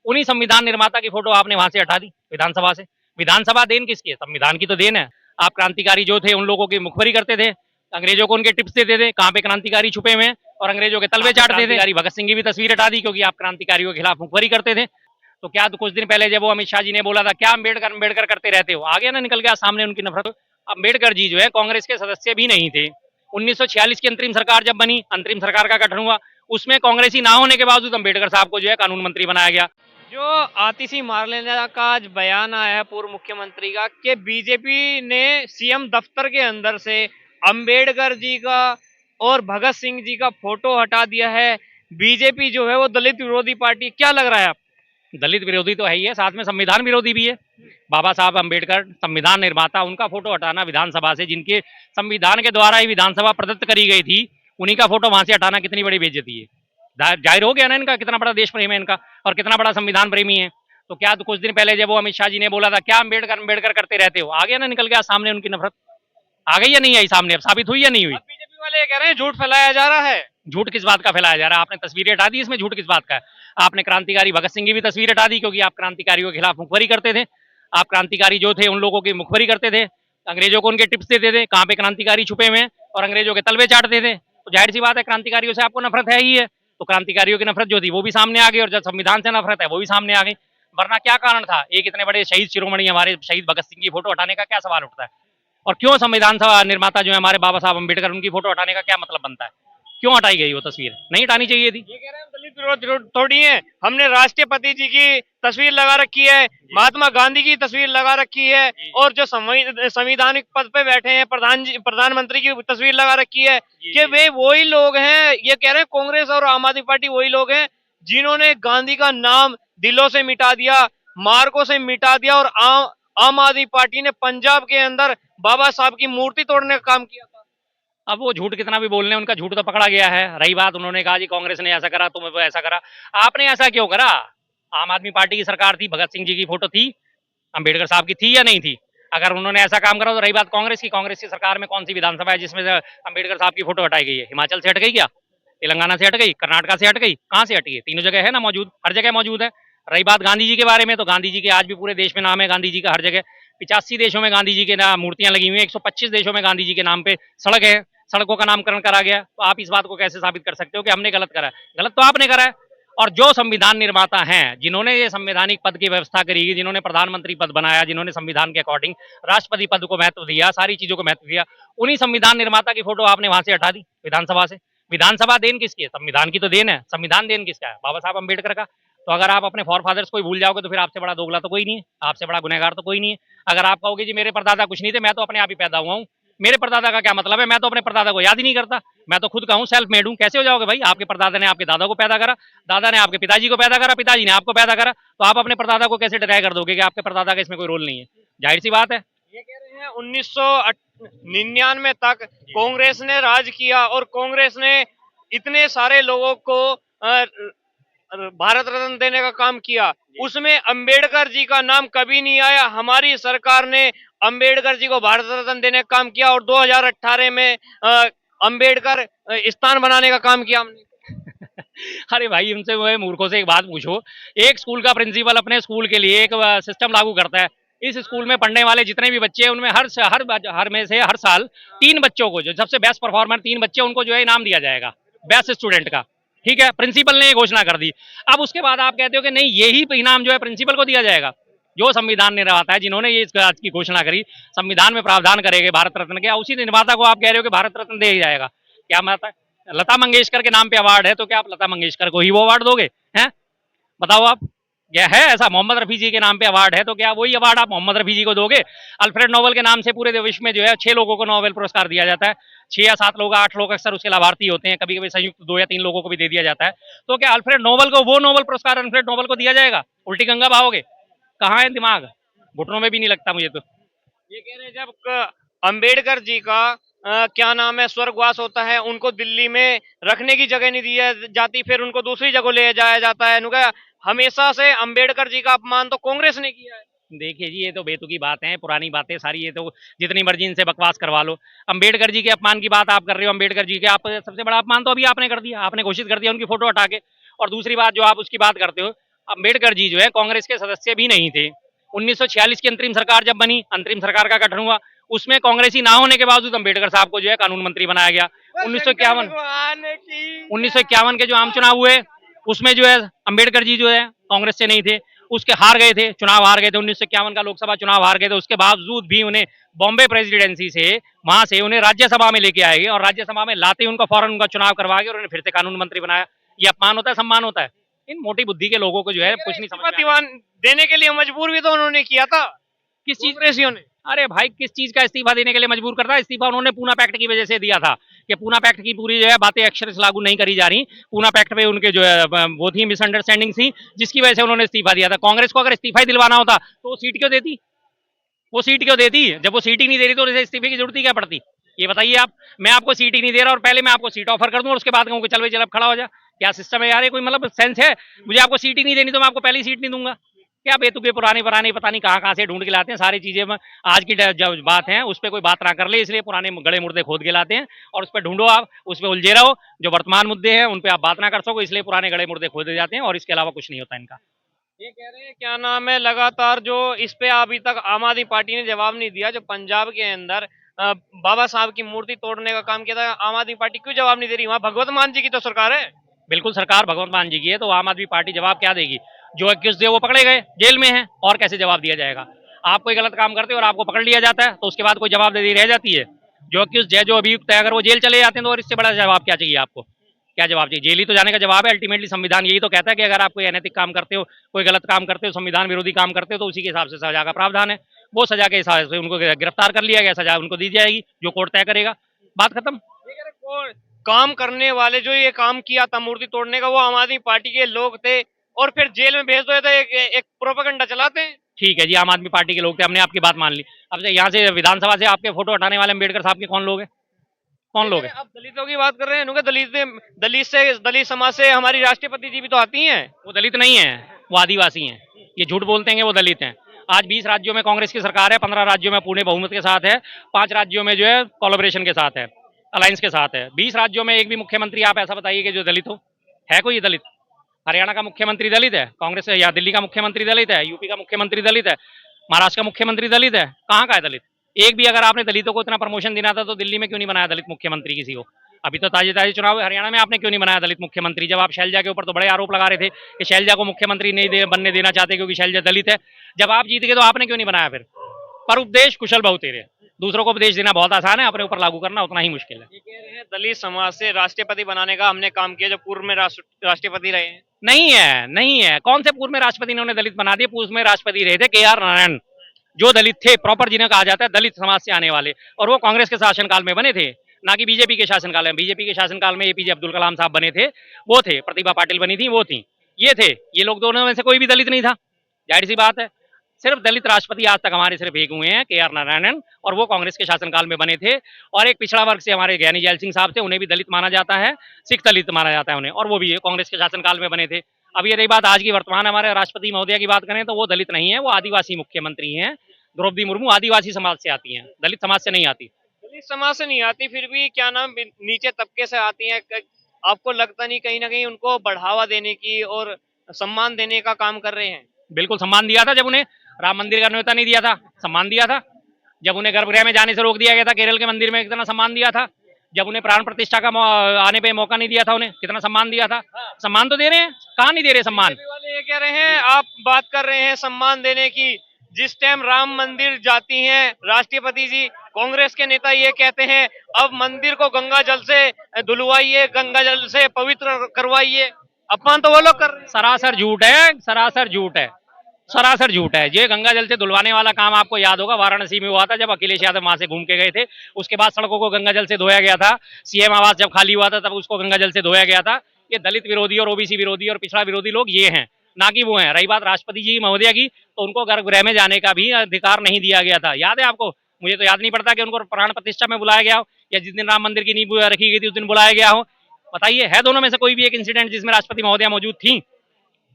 उन्हीं संविधान निर्माता की फोटो आपने वहां से हटा दी विधानसभा से। विधानसभा देन किसकी है? संविधान की तो देन है। आप क्रांतिकारी जो थे उन लोगों की मुखबरी करते थे, अंग्रेजों को उनके टिप्स देते थे, कहाँ पे क्रांतिकारी छुपे हुए हैं, और अंग्रेजों के तलवे चाटते थे। क्रांतिकारी भगत सिंह की भी तस्वीर हटा दी क्योंकि आप क्रांतिकारियों के खिलाफ मुखबरी करते थे। तो क्या तो कुछ दिन पहले जब वो अमित शाह जी ने बोला था क्या अम्बेडकर अम्बेडकर करते रहते हो, आ गया ना निकल गया सामने उनकी नफरत। अम्बेडकर जी जो है कांग्रेस के सदस्य भी नहीं थे। 1946 की अंतरिम सरकार जब बनी, अंतरिम सरकार का गठन हुआ, उसमें कांग्रेसी ना होने के बावजूद अम्बेडकर साहब को जो है कानून मंत्री बनाया गया। जो आतिशी मारलेना का आज बयान आया है पूर्व मुख्यमंत्री का कि बीजेपी ने सीएम दफ्तर के अंदर से अंबेडकर जी का और भगत सिंह जी का फोटो हटा दिया है, बीजेपी जो है वो दलित विरोधी पार्टी, क्या लग रहा है आपको? दलित विरोधी तो है ही है, साथ में संविधान विरोधी भी है। बाबा साहब अम्बेडकर संविधान निर्माता, उनका फोटो हटाना विधानसभा से, जिनके संविधान के द्वारा ही विधानसभा प्रदत्त करी गई थी, उन्हीं का फोटो वहां से हटाना कितनी बड़ी बेइज्जती है। जाहिर हो गया ना इनका कितना बड़ा देश प्रेम है इनका, और कितना बड़ा संविधान प्रेमी है। तो क्या तो कुछ दिन पहले जब वो अमित शाह जी ने बोला था क्या अम्बेडकर अम्बेडकर करते रहते हो, आ गया ना निकल गया सामने उनकी नफरत। आ गई या नहीं आई सामने, अब साबित हुई या नहीं हुई? अब बीजेपी वाले ये कह रहे हैं झूठ फैलाया जा रहा है। झूठ किस बात का फैलाया जा रहा है? आपने तस्वीरें हटा दी, इसमें झूठ किस बात का है? आपने क्रांतिकारी भगत सिंह की भी तस्वीर हटा दी क्योंकि आप क्रांतिकारियों के खिलाफ मुखबरी करते थे। आप क्रांतिकारी जो थे उन लोगों की मुखबरी करते थे, अंग्रेजों को उनके टिप्स देते थे, कहाँ पे क्रांतिकारी छुपे हुए हैं, और अंग्रेजों के तलवे चाटते थे। तो जाहिर सी बात है क्रांतिकारियों से आपको नफरत है ही है। तो क्रांतिकारियों की नफरत जो थी वो भी सामने आ गई, और जब संविधान से नफरत है वो भी सामने आ गई। वरना क्या कारण था एक इतने बड़े शहीद शिरोमणि हमारे शहीद भगत सिंह की फोटो हटाने का क्या सवाल उठता है? और क्यों संविधान सभा निर्माता जो है हमारे बाबा साहब अम्बेडकर, उनकी फोटो हटाने का क्या मतलब बनता है? क्यों हटाई गई वो तस्वीर? नहीं हटानी चाहिए थी। ये कह रहे हैं हम दलित विरोध थोड़ी है, हमने राष्ट्रपति जी की तस्वीर लगा रखी है, महात्मा गांधी की तस्वीर लगा रखी है, और जो संवैधानिक पद पे बैठे हैं प्रधानमंत्री की तस्वीर लगा रखी है, कि वे वही लोग हैं। ये कह रहे हैं कांग्रेस और आम आदमी पार्टी वही लोग हैं जिन्होंने गांधी का नाम दिलों से मिटा दिया, मार्गों से मिटा दिया, और आम आदमी पार्टी ने पंजाब के अंदर बाबा साहब की मूर्ति तोड़ने का काम किया था। अब वो झूठ कितना भी बोल रहे हैं, उनका झूठ तो पकड़ा गया है। रही बात, उन्होंने कहा जी कांग्रेस ने ऐसा करा, तुमने ऐसा करा। आपने ऐसा क्यों करा? आम आदमी पार्टी की सरकार थी, भगत सिंह जी की फोटो थी, अम्बेडकर साहब की थी या नहीं थी? अगर उन्होंने ऐसा काम करा तो रही बात कांग्रेस की सरकार में कौन सी विधानसभा है जिसमें से अम्बेडकर साहब की फोटो हटाई गई है? हिमाचल से हट गई क्या? तेलंगाना से हट गई? कर्नाटका से हट गई? कहाँ से हटी है? तीनों जगह है ना मौजूद, हर जगह मौजूद है। रही बात गांधी जी के बारे में, तो गांधी जी के आज भी पूरे देश में नाम है गांधी जी का, हर जगह 85 देशों में गांधी जी के नाम मूर्तियां लगी हुई है, 125 देशों में गांधी जी के नाम पे सड़क है, सड़कों का नामकरण करा गया। तो आप इस बात को कैसे साबित कर सकते हो कि हमने गलत करा है? गलत तो आपने करा है। और जो संविधान निर्माता हैं, जिन्होंने ये संवैधानिक पद की व्यवस्था करी, जिन्होंने प्रधानमंत्री पद बनाया, जिन्होंने संविधान के अकॉर्डिंग राष्ट्रपति पद को महत्व दिया, सारी चीजों को महत्व दिया, उन्हीं संविधान निर्माता की फोटो आपने वहां से हटा दी विधानसभा से। विधानसभा देन किसकी है? संविधान की तो देन है। संविधान देन किसका है? बाबा साहब अम्बेडकर का। तो अगर आप अपने फॉर फादर्स को भूल जाओगे तो फिर आपसे बड़ा दोगला तो कोई नहीं है, आपसे बड़ा गुनहगार तो कोई नहीं है। अगर आप कहोगे जी मेरे परदादा कुछ नहीं थे, मैं तो अपने आप ही पैदा हुआ हूँ, मेरे परदादा का क्या मतलब है, मैं तो अपने परदादा को याद ही नहीं करता, मैं तो खुद का हूँ, सेल्फ मेड हूँ, कैसे हो जाओगे भाई? आपके परदादा ने आपके दादा को पैदा करा, दादा ने आपके पिताजी को पैदा करा, पिताजी ने आपको पैदा करा, तो आप अपने परदादा को कैसे डिनाई कर दोगे कि आपके परदादा का इसमें कोई रोल नहीं है? जाहिर सी बात है। ये कह रहे हैं 1999 तक कांग्रेस ने राज किया, और कांग्रेस ने इतने सारे लोगों को भारत रत्न देने का काम किया, उसमें अंबेडकर जी का नाम कभी नहीं आया। हमारी सरकार ने अंबेडकर जी को भारत रत्न देने का काम किया, और 2018 में अंबेडकर स्थान बनाने का काम किया हमने। अरे भाई, उनसे वो मूर्खों से एक बात पूछो, एक स्कूल का प्रिंसिपल अपने स्कूल के लिए एक सिस्टम लागू करता है, इस स्कूल में पढ़ने वाले जितने भी बच्चे हैं उनमें हर में से हर साल 3 बच्चों को, जो सबसे बेस्ट परफॉर्मर 3 बच्चे, उनको जो है इनाम दिया जाएगा बेस्ट स्टूडेंट का। ठीक है, प्रिंसिपल ने ये घोषणा कर दी। अब उसके बाद आप कहते हो कि नहीं, यही इनाम जो है प्रिंसिपल को दिया जाएगा। जो संविधान निर्माता है, जिन्होंने ये इस बात की घोषणा करी, संविधान में प्रावधान करेंगे भारत रत्न के, उसी निर्माता को आप कह रहे हो कि भारत रत्न दिया जाएगा? क्या मतलब? लता मंगेशकर के नाम पे अवार्ड है तो क्या आप लता मंगेशकर को ही वो अवार्ड दोगे? हैं, बताओ आप। यह है ऐसा? मोहम्मद रफी जी के नाम पे अवार्ड है तो क्या वही अवार्ड आप मोहम्मद रफी जी को दोगे? अल्फ्रेड नोबेल के नाम से पूरे विश्व में जो है 6 लोगों को नोबेल पुरस्कार दिया जाता है, 6 या 7 लोग, 8 लोग अक्सर उसके लाभार्थी होते हैं, कभी कभी संयुक्त 2 या 3 लोगों को भी दे दिया जाता है। तो क्या अल्फ्रेड नोबेल को वो नोबेल पुरस्कार अल्फ्रेड नोबेल को दिया जाएगा? उल्टी गंगा बहाओगे? कहाँ है दिमाग? घुटनों में भी नहीं लगता मुझे तो। ये कह रहे हैं जब अंबेडकर जी का क्या नाम है स्वर्गवास होता है, उनको दिल्ली में रखने की जगह नहीं दी जाती, फिर उनको दूसरी जगह ले जाया जाता है। उनका हमेशा से अंबेडकर जी का अपमान तो कांग्रेस ने किया है। देखिए जी, ये तो बेतुकी बातें हैं, पुरानी बातें सारी, ये तो जितनी मर्जी इनसे बकवास करवा लो। अंबेडकर जी के अपमान की बात आप कर रहे हो, अंबेडकर जी के आप सबसे बड़ा अपमान तो अभी आपने कर दिया, आपने घोषित कर दिया उनकी फोटो हटा के। और दूसरी बात जो आप उसकी बात करते हो, अम्बेडकर जी जो है कांग्रेस के सदस्य भी नहीं थे। 1946 की अंतरिम सरकार जब बनी, अंतरिम सरकार का गठन हुआ, उसमें कांग्रेसी ना होने के बावजूद अम्बेडकर साहब को जो है कानून मंत्री बनाया गया। 1951 1951 के जो आम चुनाव हुए, उसमें जो है अम्बेडकर जी जो है कांग्रेस से नहीं थे, उसके हार गए थे, चुनाव हार गए थे। 1951 का लोकसभा चुनाव हार गए थे, उसके बावजूद भी उन्हें बॉम्बे प्रेसिडेंसी से वहां से उन्हें राज्यसभा में लेके आए और राज्यसभा में लाते ही उनका फौरन उनका चुनाव करवा के और उन्हें फिर से कानून मंत्री बनाया। ये अपमान होता है, सम्मान होता है? इन मोटी बुद्धि के लोगों को जो है कुछ नहीं समझ में आता। दीवान देने के लिए मजबूर भी तो उन्होंने किया था, किस चीज कांग्रेसियों ने। अरे भाई, किस चीज का इस्तीफा देने के लिए मजबूर करता है? इस्तीफा उन्होंने पूना पैक्ट की वजह से दिया था कि पूना पैक्ट की पूरी जो है बातें अक्षर से लागू नहीं करी जा रही। पूना पैक्ट पे उनके जो है वो थी, मिसअंडरस्टैंडिंग थी, जिसकी वजह से उन्होंने इस्तीफा दिया था। कांग्रेस को अगर इस्तीफा ही दिलवाना होता तो वो सीट क्यों देती? वो सीट क्यों देती? जब वो सीट ही नहीं दे रही तो उसे इस्तीफे की जरूरत ही क्या पड़ती? ये बताइए आप। मैं आपको सीट ही नहीं दे रहा और पहले मैं आपको सीट ऑफर कर दूं और उसके बाद कहूँ कि चल भाई चल अब खड़ा हो जा। क्या सिस्टम है यार? ये कोई मतलब सेंस है? मुझे आपको सीट ही नहीं देनी तो मैं आपको पहली सीट नहीं दूंगा। क्या बेतुके पुराने पुराने पता नहीं कहाँ से ढूंढ के लाते हैं सारी चीजें। आज की जो बात है उस पर कोई बात ना कर ले, इसलिए पुराने गड़े मुर्दे खोद के लाते हैं और उस पर ढूंढो, आप उस पर उलझे रहो। जो वर्तमान मुद्दे हैं उन पर आप बात ना कर सको, इसलिए पुराने गड़े मुर्दे खोदे जाते हैं और इसके अलावा कुछ नहीं होता इनका। ये कह रहे हैं क्या नाम है, लगातार जो इस पे अभी तक आम आदमी पार्टी ने जवाब नहीं दिया। जो पंजाब के अंदर बाबा साहब की मूर्ति तोड़ने का काम किया था, आम आदमी पार्टी क्यों जवाब नहीं दे रही? वहाँ भगवत मान जी की तो सरकार है। बिल्कुल, सरकार भगवंत मान जी की है, तो आम आदमी पार्टी जवाब क्या देगी? जो एक्यूज थे वो पकड़े गए, जेल में हैं, और कैसे जवाब दिया जाएगा? आप कोई गलत काम करते हो और आपको पकड़ लिया जाता है तो उसके बाद कोई जवाबदेही रह जाती है? जो एक्यूज है, जो अभियुक्त है, अगर वो जेल चले जाते हैं तो और इससे बड़ा जवाब क्या चाहिए आपको? क्या जवाब चाहिए? जेल ही तो जाने का जवाब है। अल्टीमेटली संविधान यही तो कहता है कि अगर आप कोई अनैतिक काम करते हो, कोई गलत काम करते हो, संविधान विरोधी काम करते हो, तो उसी के हिसाब से सजा का प्रावधान है। वो सजा के हिसाब से उनको गिरफ्तार कर लिया गया, सजा उनको दी जाएगी, जो कोर्ट तय करेगा। बात खत्म। ये कह रहे काम करने वाले जो ये काम किया था मूर्ति तोड़ने का, वो आम आदमी पार्टी के लोग थे और फिर जेल में भेज दो, तो एक प्रोपेगेंडा चलाते हैं। ठीक है जी, आम आदमी पार्टी के लोग थे, हमने आपकी बात मान ली। अब से यहाँ से विधानसभा से आपके फोटो हटाने वाले अम्बेडकर साहब के कौन लोग हैं? कौन लोग हैं? अब दलितों की बात कर रहे हैं, उनके दलित समाज से हमारी राष्ट्रपति जी भी तो आती हैं। वो दलित नहीं है, वो आदिवासी हैं। ये झूठ बोलते हैं कि वो दलित हैं। आज 20 राज्यों में कांग्रेस की सरकार है, 15 राज्यों में पूर्ण बहुमत के साथ है, 5 राज्यों में जो है कोलैबोरेशन के साथ है, अलायंस के साथ है। 20 राज्यों में एक भी मुख्यमंत्री आप ऐसा बताइए कि जो दलित हो? है कोई दलित? हरियाणा का मुख्यमंत्री दलित है कांग्रेस है, या दिल्ली का मुख्यमंत्री दलित है, यूपी का मुख्यमंत्री दलित है, महाराष्ट्र का मुख्यमंत्री दलित है? कहाँ का है दलित? एक भी अगर आपने दलितों को इतना प्रमोशन देना था तो दिल्ली में क्यों नहीं बनाया दलित मुख्यमंत्री किसी को? अभी तो ताजे ताजे चुनाव हरियाणा में, आपने क्यों नहीं बनाया दलित मुख्यमंत्री? जब आप शैलजा के ऊपर तो बड़े आरोप लगा रहे थे कि शैलजा को मुख्यमंत्री नहीं बनने देना चाहते क्योंकि शैलजा दलित है। जब आप जीत गए तो आपने क्यों नहीं बनाया फिर? पर उपदेश कुशल बहुतेरे। दूसरों को उपदेश देना बहुत आसान है, अपने ऊपर लागू करना उतना ही मुश्किल है। ये कह रहे हैं दलित समाज से राष्ट्रपति बनाने का हमने काम किया, जो पूर्व में राष्ट्रपति रहे हैं। नहीं है, नहीं है। कौन से पूर्व में राष्ट्रपति ने उन्हें दलित बना दिया? पूर्व में राष्ट्रपति रहे थे KR नारायण, जो दलित थे प्रॉपर, जिन्हें कहा जाता है दलित समाज से आने वाले, और वो कांग्रेस के शासनकाल में बने थे, ना कि बीजेपी के शासनकाल में। बीजेपी के शासनकाल में APJ अब्दुल कलाम साहब बने थे, वो थे, प्रतिभा पाटिल बनी थी, वो थी, ये थे। ये लोग दोनों में से कोई भी दलित नहीं था, जाहिर सी बात है। सिर्फ दलित राष्ट्रपति आज तक हमारे सिर्फ एक हुए हैं, KR नारायणन, और वो कांग्रेस के शासनकाल में बने थे। और एक पिछड़ा वर्ग से हमारे ज्ञानी जैल सिंह साहब थे, उन्हें भी दलित माना जाता है, सिख दलित माना जाता है उन्हें, और वो भी कांग्रेस के शासनकाल में बने थे। अब ये रही बात आज की वर्तमान हमारे राष्ट्रपति महोदया की बात करें तो वो दलित नहीं है, वो आदिवासी मुख्यमंत्री हैं। द्रौपदी मुर्मू आदिवासी समाज से आती हैं, दलित समाज से नहीं आती। दलित समाज से नहीं आती, फिर भी क्या नाम नीचे तबके से आती हैं। आपको लगता नहीं कहीं ना कहीं उनको बढ़ावा देने की और सम्मान देने का काम कर रहे हैं? बिल्कुल सम्मान दिया था, जब उन्हें राम मंदिर का न्योता नहीं दिया था, सम्मान दिया था। जब उन्हें गर्भगृह में जाने से रोक दिया गया था, केरल के मंदिर में, कितना सम्मान दिया था। जब उन्हें प्राण प्रतिष्ठा का आने पे मौका नहीं दिया था, उन्हें कितना सम्मान दिया था। सम्मान तो दे रहे हैं, कहाँ नहीं दे रहे सम्मान? वाले ये कह रहे हैं, आप बात कर रहे हैं सम्मान देने की, जिस टाइम राम मंदिर जाती हैं राष्ट्रपति जी, कांग्रेस के नेता ये कहते हैं अब मंदिर को गंगा जल से धुलवाइए, गंगा जल से पवित्र करवाइए। अपमान तो वो लोग कर रहे हैं। सरासर झूठ है, सरासर झूठ है, सरासर झूठ है। ये गंगा जल से धुलवाने वाला काम आपको याद होगा वाराणसी में हुआ था, जब अखिलेश यादव वहां से घूम के गए थे। उसके बाद सड़कों को गंगा जल से धोया गया था। CM आवास जब खाली हुआ था तब उसको गंगा जल से धोया गया था। ये दलित विरोधी और OBC विरोधी और पिछड़ा विरोधी लोग ये हैं, ना कि वो हैं। रही बात राष्ट्रपति जी महोदया की, तो उनको गर्भगृह में जाने का भी अधिकार नहीं दिया गया था, याद है आपको? मुझे तो याद नहीं पड़ता कि उनको प्राण प्रतिष्ठा में बुलाया गया हो या जिस दिन राम मंदिर की नींव रखी गई थी उस दिन बुलाया गया हो। बताइए, है दोनों में से कोई भी एक इंसिडेंट जिसमें राष्ट्रपति महोदया मौजूद थी?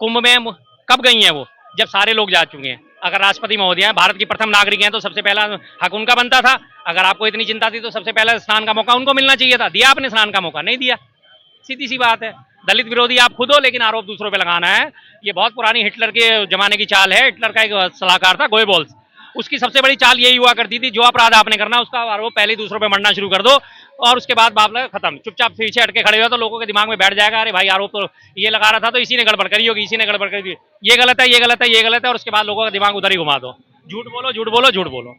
कुंभ में कब गई हैं वो? जब सारे लोग जा चुके हैं। अगर राष्ट्रपति महोदया भारत की प्रथम नागरिक हैं तो सबसे पहला हक उनका बनता था। अगर आपको इतनी चिंता थी तो सबसे पहला स्नान का मौका उनको मिलना चाहिए था। दिया आपने स्नान का मौका? नहीं दिया। सीधी सी बात है। दलित विरोधी आप खुद हो, लेकिन आरोप दूसरों पे लगाना है, ये बहुत पुरानी हिटलर के जमाने की चाल है। हिटलर का एक सलाहकार था गोएबल्स, उसकी सबसे बड़ी चाल यही हुआ करती थी, जो अपराध आपने करना उसका आरोप पहले ही दूसरों पे मढ़ना शुरू कर दो और उसके बाद मामला खत्म। चुपचाप पीछे हटके खड़े हो तो लोगों के दिमाग में बैठ जाएगा, अरे भाई आरोप तो ये लगा रहा था तो इसी ने गड़बड़ करी होगी, इसी ने गड़बड़ करी, ये गलत है, ये गलत है, ये गलत है, और उसके बाद लोगों का दिमाग उधर ही घुमा दो। झूठ बोलो, झूठ बोलो, झूठ बोलो।